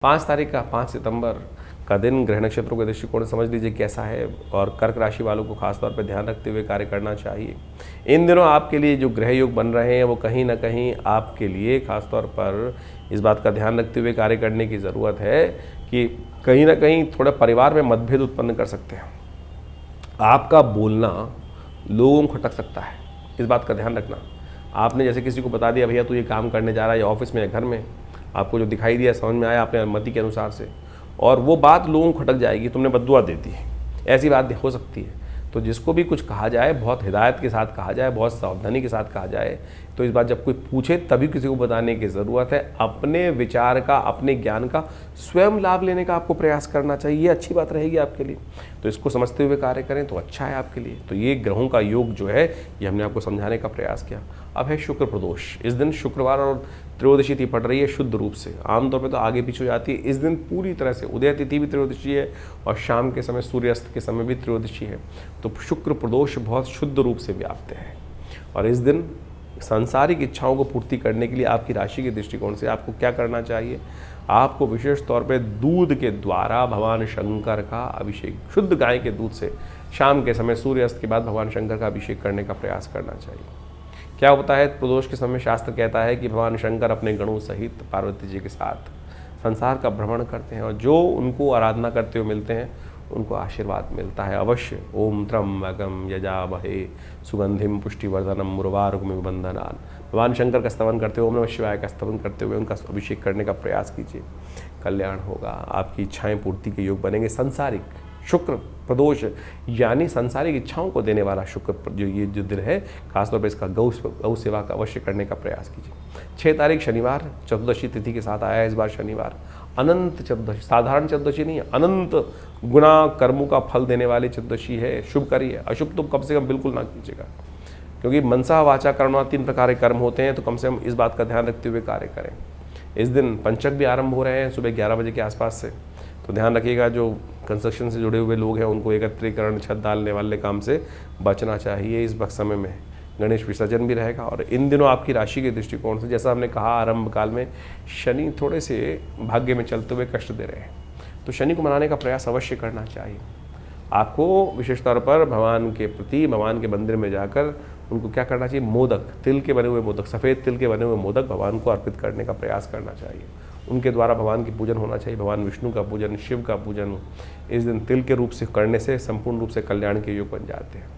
5 सितंबर का दिन ग्रह नक्षत्रों के दृष्टिकोण से समझ लीजिए कैसा है और कर्क राशि वालों को खासतौर पर ध्यान रखते हुए कार्य करना चाहिए। इन दिनों आपके लिए जो ग्रह योग बन रहे हैं वो कहीं ना कहीं आपके लिए खासतौर पर इस बात का ध्यान रखते हुए कार्य करने की ज़रूरत है कि कहीं ना कहीं थोड़ा परिवार में मतभेद उत्पन्न कर सकते हैं। आपका बोलना लोगों को खटक सकता है, इस बात का ध्यान रखना। आपने जैसे किसी को बता दिया भैया तू ये काम करने जा रहा है, या ऑफिस में या घर में, आपको जो दिखाई दिया समझ में आया अपने अनुमति के अनुसार से, और वो बात लोगों को खटक जाएगी, तुमने बद्दुआ दे दी, ऐसी बात हो सकती है। तो जिसको भी कुछ कहा जाए बहुत हिदायत के साथ कहा जाए, बहुत सावधानी के साथ कहा जाए। तो इस बात जब कोई पूछे तभी किसी को बताने की ज़रूरत है। अपने विचार का, अपने ज्ञान का स्वयं लाभ लेने का आपको प्रयास करना चाहिए, ये अच्छी बात रहेगी आपके लिए। तो इसको समझते हुए कार्य करें तो अच्छा है आपके लिए। तो ये ग्रहों का योग जो है ये हमने आपको समझाने का प्रयास किया। अब है शुक्र प्रदोष। इस दिन शुक्रवार और त्रयोदशी तिथि पड़ रही है शुद्ध रूप से। आमतौर पे तो आगे पीछे हो जाती है, इस दिन पूरी तरह से उदय तिथि भी त्रयोदशी है और शाम के समय सूर्यास्त के समय भी त्रयोदशी है। तो शुक्र प्रदोष बहुत शुद्ध रूप से व्याप्त है और इस दिन सांसारिक इच्छाओं को पूर्ति करने के लिए आपकी राशि के दृष्टिकोण से आपको क्या करना चाहिए? आपको विशेष तौर पे दूध के द्वारा भगवान शंकर का अभिषेक, शुद्ध गाय के दूध से शाम के समय सूर्यास्त के बाद भगवान शंकर का अभिषेक करने का प्रयास करना चाहिए। क्या होता है प्रदोष के समय? शास्त्र कहता है कि भगवान शंकर अपने गणों सहित पार्वती जी के साथ संसार का भ्रमण करते हैं और जो उनको आराधना करते हुए मिलते हैं उनको आशीर्वाद मिलता है अवश्य। ओम त्र्यंबकम यजामहे सुगंधिम पुष्टिवर्धनम उर्वारुकमिव बंधनान्। भगवान शंकर का स्तवन करते हुए, ओम नमः शिवाय का स्तवन करते हुए उनका अभिषेक करने का प्रयास कीजिए, कल्याण होगा, आपकी इच्छाएं पूर्ति के योग बनेंगे। संसारिक शुक्र प्रदोष यानी संसारिक इच्छाओं को देने वाला शुक्र जो दिन है, खासतौर पर इसका गौ सेवा का अवश्य करने का प्रयास कीजिए। 6 तारीख शनिवार चतुर्दशी तिथि के साथ आया है इस बार शनिवार। अनंत चतुर्दशी, साधारण चतुर्दशी नहीं है, अनंत गुना कर्मों का फल देने वाली चतुर्दशी है। शुभ करिए, अशुभ तो कम से कम बिल्कुल ना कीजिएगा, क्योंकि मनसा वाचा कर्मणा 3 प्रकार के कर्म होते हैं। तो कम से कम इस बात का ध्यान रखते हुए कार्य करें। इस दिन पंचक भी आरंभ हो रहे हैं सुबह 11 बजे के आसपास से। तो ध्यान रखिएगा, जो कंस्ट्रक्शन से जुड़े हुए लोग हैं उनको एकत्रीकरण, छत डालने वाले काम से बचना चाहिए इस वक्त समय में। गणेश विसर्जन भी रहेगा और इन दिनों आपकी राशि के दृष्टिकोण से, जैसा हमने कहा आरंभ काल में, शनि थोड़े से भाग्य में चलते हुए कष्ट दे रहे हैं। तो शनि को मनाने का प्रयास अवश्य करना चाहिए। आपको विशेष तौर पर भगवान के प्रति, भगवान के मंदिर में जाकर उनको क्या करना चाहिए? मोदक, तिल के बने हुए मोदक, सफ़ेद तिल के बने हुए मोदक भगवान को अर्पित करने का प्रयास करना चाहिए। उनके द्वारा भगवान की पूजन होना चाहिए। भगवान विष्णु का पूजन, शिव का पूजन इस दिन तिल के रूप से करने से संपूर्ण रूप से कल्याण के योग बन जाते हैं।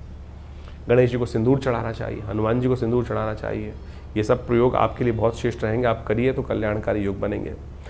गणेश जी को सिंदूर चढ़ाना चाहिए, हनुमान जी को सिंदूर चढ़ाना चाहिए। ये सब प्रयोग आपके लिए बहुत श्रेष्ठ रहेंगे। आप करिए तो कल्याणकारी योग बनेंगे।